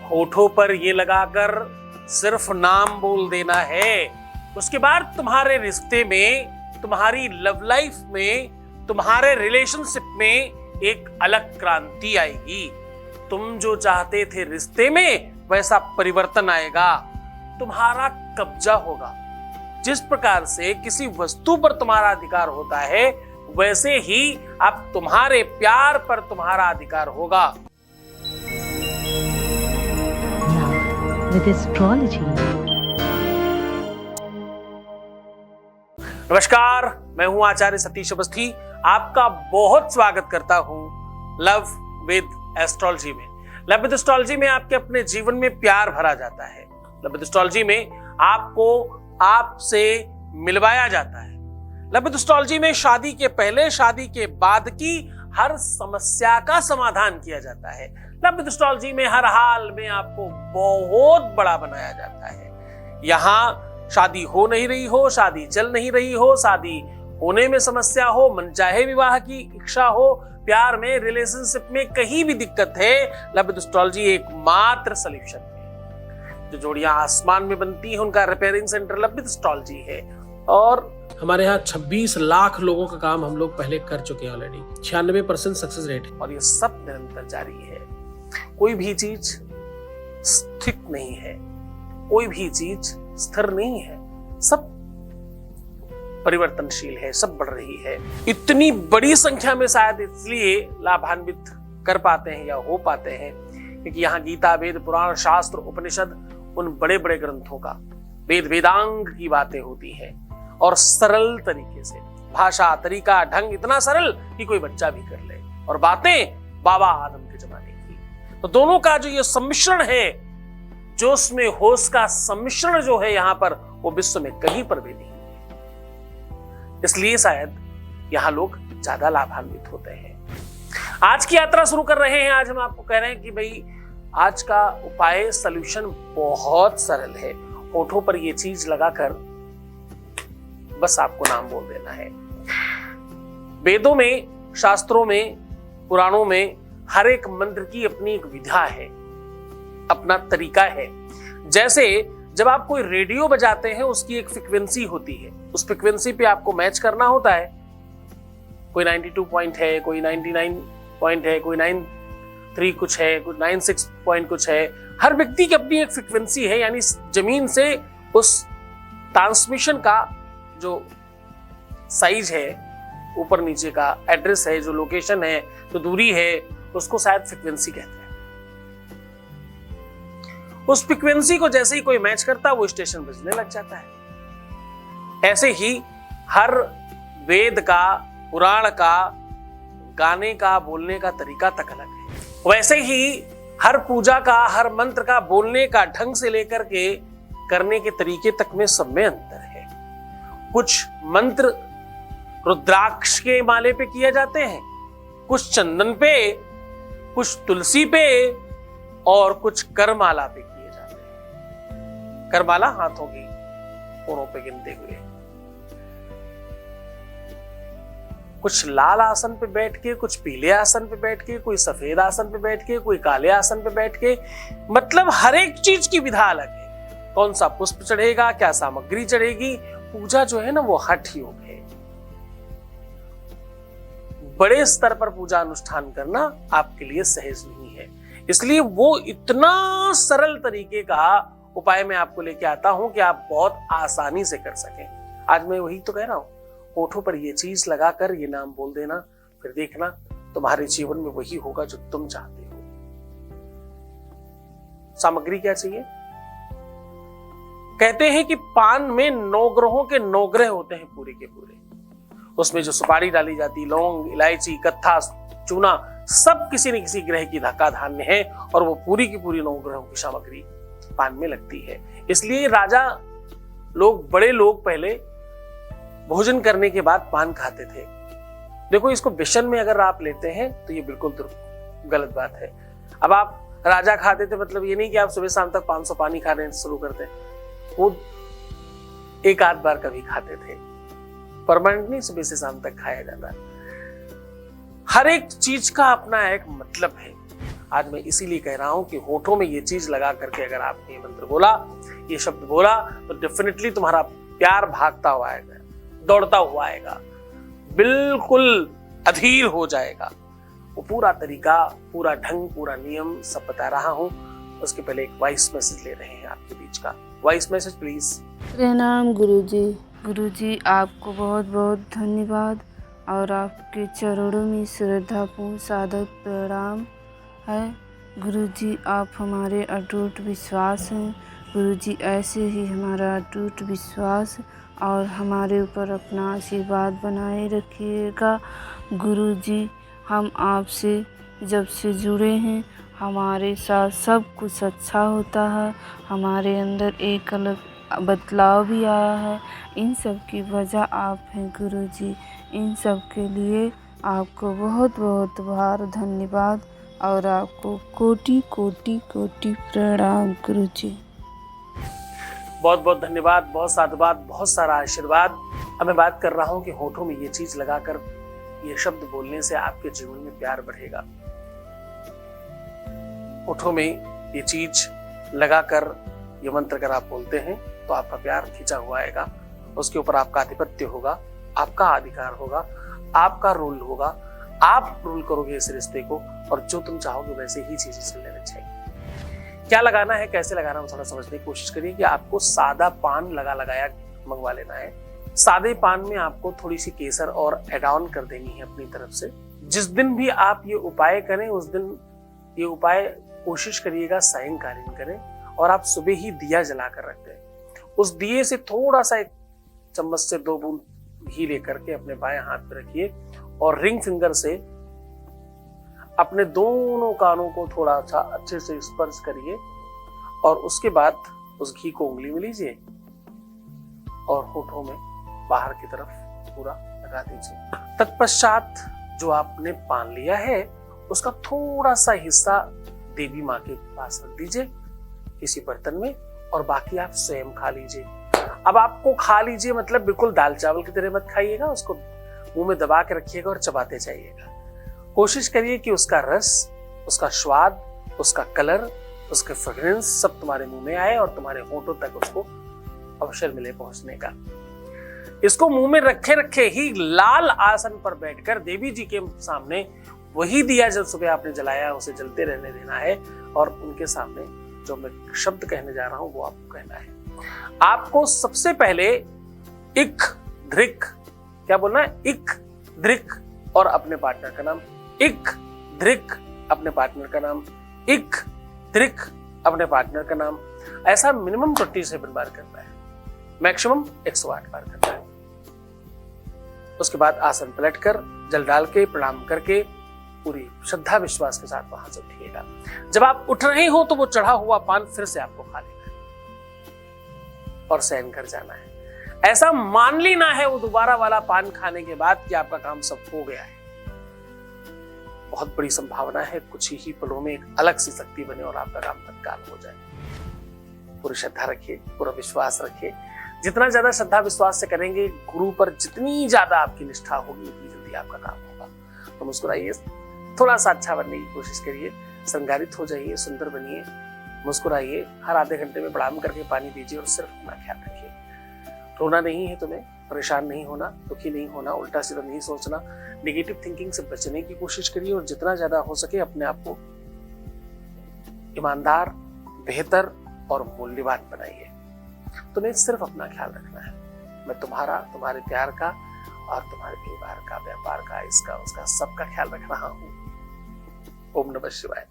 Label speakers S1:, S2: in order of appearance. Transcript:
S1: होठों पर ये लगाकर सिर्फ नाम बोल देना है। उसके बाद तुम्हारे रिश्ते में, तुम्हारी लव लाइफ में, तुम्हारे रिलेशनशिप में एक अलग क्रांति आएगी। तुम जो चाहते थे रिश्ते में वैसा परिवर्तन आएगा, तुम्हारा कब्जा होगा। जिस प्रकार से किसी वस्तु पर तुम्हारा अधिकार होता है, वैसे ही अब तुम्हारे प्यार पर तुम्हारा अधिकार होगा।
S2: With astrology.
S1: नमस्कार, मैं हूं आचार्य सतीश अवस्थी। आपका बहुत स्वागत करता हूं लव विद एस्ट्रोलॉजी में। लव विद एस्ट्रोलॉजी में आपके अपने जीवन में प्यार भरा जाता है। लव विद एस्ट्रोलॉजी में आपको आपसे मिलवाया जाता है। लव विद एस्ट्रोलॉजी में शादी के पहले, शादी के बाद की हर समस्या का समाधान किया जाता है। लव विद एस्ट्रोलॉजी में हर हाल में आपको बहुत बड़ा बनाया जाता है। यहाँ शादी हो नहीं रही हो, शादी चल नहीं रही हो, शादी होने में समस्या हो, मनचाहे विवाह की इच्छा हो, प्यार में, रिलेशनशिप में कहीं भी दिक्कत है, लव विद एस्ट्रोलॉजी एकमात्र सॉल्यूशन है। जो जोड़ियां आसमान में बनती हैं उनका repairing centre love with astrology है। और
S3: हमारे यहाँ 26 लाख लोगों का काम हम लोग पहले कर चुके हैं ऑलरेडी। 96% सक्सेस रेट है
S1: और ये सब निरंतर जारी है। कोई भी चीज स्थिर नहीं है, कोई भी चीज स्थिर नहीं है, सब परिवर्तनशील है, सब बढ़ रही है। इतनी बड़ी संख्या में शायद इसलिए लाभान्वित कर पाते हैं या हो पाते हैं क्योंकि यहाँ गीता, वेद, पुराण, शास्त्र, उपनिषद, उन बड़े बड़े ग्रंथों का वेद वेदांग की बातें होती हैं और सरल तरीके से। भाषा, तरीका, ढंग इतना सरल कि कोई बच्चा भी कर ले, और बातें बाबा आदम के जमाने की। तो दोनों का जो ये सम्मिश्रण है, जोश में होश का सम्मिश्रण जो है यहाँ पर, वो विश्व में कहीं पर भी नहीं है। इसलिए शायद यहाँ लोग ज्यादा लाभान्वित होते हैं। आज की यात्रा शुरू कर रहे हैं। आज हम आपको कह रहे हैं कि भाई आज का उपाय, सॉल्यूशन बहुत सरल है। होठों पर ये चीज लगाकर बस आपको नाम बोल देना है। वेदों में, शास्त्रों में, पुराणों में हर एक मंत्र की अपनी एक विधा है, अपना तरीका है। जैसे जब आप कोई रेडियो बजाते हैं, उसकी एक फ्रीक्वेंसी होती है, उस फ्रीक्वेंसी पे आपको मैच करना होता है। कोई 92 पॉइंट है, कोई 99 पॉइंट है, कोई 93 कुछ है, कोई 96 पॉइंट कुछ है। हर व्यक्ति की अपनी एक फ्रीक्वेंसी है, यानी जमीन से उस ट्रांसमिशन का जो साइज है, ऊपर नीचे का एड्रेस है, जो लोकेशन है, जो दूरी है, उसको शायद फ्रीक्वेंसी कहते हैं। उस फ्रीक्वेंसी को जैसे ही कोई मैच करता है, वो स्टेशन बजने लग जाता है। ऐसे ही हर वेद का, पुराण का, गाने का, बोलने का तरीका तक अलग है। वैसे ही हर पूजा का, हर मंत्र का बोलने का ढंग से लेकर के करने के तरीके तक में सब में अंतर है। कुछ मंत्र रुद्राक्ष के माले पे किए जाते हैं, कुछ चंदन पे, कुछ तुलसी पे, और कुछ करमाला पे किए जाते हैं। करमाला हाथों की कोनों पे गिनते हुए। कुछ लाल आसन पे बैठ के, कुछ पीले आसन पे बैठ के, कोई सफेद आसन पे बैठ के, कोई काले आसन पे बैठ के। मतलब हर एक चीज की विधा अलग है। कौन सा पुष्प चढ़ेगा, क्या सामग्री चढ़ेगी। पूजा जो है ना, वो हठ योग है। बड़े स्तर पर पूजा अनुष्ठान करना आपके लिए सहज नहीं है। इसलिए वो इतना सरल तरीके का उपाय मैं आपको लेके आता हूं कि आप बहुत आसानी से कर सकें। आज मैं वही तो कह रहा हूं, होठों पर ये चीज लगाकर ये नाम बोल देना, फिर देखना तुम्हारे जीवन में वही होगा जो तुम चाहते हो। सामग्री क्या चाहिए? कहते हैं कि पान में 9 ग्रहों के 9 ग्रह होते हैं पूरे के पूरे। उसमें जो सुपारी डाली जाती, लौंग, इलायची, कत्था, चूना, सब किसी न किसी ग्रह की का धान्य है, और वो पूरी की पूरी 9 ग्रहों की सामग्री पान में लगती है। इसलिए राजा लोग, बड़े लोग पहले भोजन करने के बाद पान खाते थे। देखो, इसको विषन में अगर आप लेते हैं तो ये बिल्कुल गलत बात है। अब आप राजा खाते थे मतलब ये नहीं कि आप सुबह शाम तक 500 पानी खाने शुरू करते हैं। वो एक आध बार कभी खाते थे, परमानेंट नहीं सुबह से शाम तक खाया जाता। हर एक चीज का अपना एक मतलब है। आज मैं इसीलिए कह रहा हूं कि होठों में ये चीज लगा करके अगर आपने ये मंत्र बोला, ये शब्द बोला, तो डेफिनेटली तुम्हारा प्यार भागता हुआ आएगा, दौड़ता हुआ आएगा, बिल्कुल अधीर हो जाएगा। वो पूरा तरीका, पूरा ढंग, पूरा नियम सब बता रहा हूं। उसके पहले एक वॉइस मैसेज ले रहे हैं आपके बीच का। Voice message please.
S4: प्रणाम गुरुजी। गुरुजी आपको बहुत बहुत धन्यवाद और आपके चरणों में श्रद्धापूर्ण सादर प्रणाम है। गुरुजी आप हमारे अटूट विश्वास हैं। गुरुजी ऐसे ही हमारा अटूट विश्वास और हमारे ऊपर अपना आशीर्वाद बनाए रखिएगा। गुरुजी हम आपसे जब से जुड़े हैं हमारे साथ सब कुछ अच्छा होता है। हमारे अंदर एक अलग बदलाव भी आया है। इन सब की वजह आप हैं गुरुजी। इन सब के लिए आपको बहुत बहुत बार धन्यवाद और आपको कोटि कोटि कोटि प्रणाम गुरुजी।
S1: बहुत बहुत धन्यवाद, बहुत साधुवाद, बहुत सारा आशीर्वाद। अब मैं बात कर रहा हूं कि होठों में ये चीज लगाकर ये शब्द बोलने से आपके जीवन में प्यार बढ़ेगा। होठों में ये चीज लगाकर ये मंत्र अगर आप बोलते हैं तो आपका प्यार खिंचा हुआ आएगा, उसके ऊपर आपका आधिपत्य होगा, आपका अधिकार होगा, आपका रूल होगा, आप रूल करोगे इस रिश्ते को और जो तुम चाहोगे वैसे ही चीजें चलने लग जाएगी। क्या लगाना है, कैसे लगाना है, थोड़ा समझने की कोशिश करिए कि आपको सादा पान लगाया मंगवा लेना है। सादे पान में आपको थोड़ी सी केसर और एड ऑन कर देनी है अपनी तरफ से। जिस दिन भी आप ये उपाय करें उस दिन ये उपाय कोशिश करिएगा सायंकालीन करें और आप सुबह ही दिया जला कर रख दें। उस दिए से थोड़ा सा एक चम्मच से 2 बूंद घी लेकर के अपने बाएं हाथ पे रखिए और रिंग फिंगर से अपने दोनों कानों को थोड़ा सा अच्छे से स्पर्श करिए और उसके बाद उस घी को उंगली में लीजिए और होठों में बाहर की तरफ पूरा लगा दीजिए। तत्पश्चात जो आपने पान लिया है उसका थोड़ा सा हिस्सा देवी माँ के पास रख दीजिए किसी बर्तन में और बाकी आप स्वयं खा लीजिए। अब आपको खा लीजिए मतलब बिल्कुल दाल चावल की तरह मत खाइएगा, उसको मुंह में दबा के रखिएगा और चबाते जाइएगा। कोशिश करिए कि उसका रस, उसका स्वाद, उसका कलर, उसके फ्रेग्रेंस सब तुम्हारे मुंह में आए और तुम्हारे होठों तक उसको अवसर मिले पहुंचने का। इसको मुंह में रखे रखे ही लाल आसन पर बैठकर देवी जी के सामने वही दिया जब सुबह आपने जलाया उसे जलते रहने देना है और उनके सामने जो मैं शब्द कहने जा रहा हूं वो आपको कहना है। आपको सबसे पहले इक ध्रिक, क्या बोलना है, इक ध्रिक और अपने पार्टनर का नाम, इक ध्रिक अपने पार्टनर का नाम, इक ध्रिक अपने पार्टनर का नाम, ऐसा मिनिमम 27 बार करना है, मैक्सिमम 108 बार करना है। उसके बाद आसन पलटकर जल डाल के प्रणाम करके पूरी श्रद्धा विश्वास के साथ वहां से उठिएगा। जब आप उठ रहे हो तो वो चढ़ा हुआ पान फिर से आपको खा लेना है और शयन कर जाना है। ऐसा मान लेना है वो दोबारा वाला पान खाने के बाद कि आपका काम सब हो गया है। बहुत बड़ी संभावना है कुछ ही पलों में एक अलग सी शक्ति बने और आपका काम तत्काल हो जाए। पूरी श्रद्धा रखिए, पूरा विश्वास रखिए। जितना ज्यादा श्रद्धा विश्वास से करेंगे गुरु पर, जितनी ज्यादा आपकी निष्ठा होगी उतनी जल्दी आपका काम होगा। तो मुस्कुराइए, थोड़ा सा अच्छा बनने की कोशिश करिए, श्रृंगारित हो जाइए, सुंदर बनिए, मुस्कुराइए। हर आधे घंटे में प्रणाम करके पानी पीजिए और सिर्फ अपना ख्याल रखिए। रोना नहीं है तुम्हें, परेशान नहीं होना, दुखी नहीं होना, उल्टा सीधा नहीं सोचना, नेगेटिव थिंकिंग से बचने की कोशिश करिए और जितना ज्यादा हो सके अपने आप को ईमानदार, बेहतर और मूल्यवान बनाइए। तुम्हें सिर्फ अपना ख्याल रखना है। मैं तुम्हारा, तुम्हारे प्यार का और तुम्हारे परिवार का, व्यापार का, इसका उसका सबका ख्याल रख रहा हूं। ओम नमः शिवाय।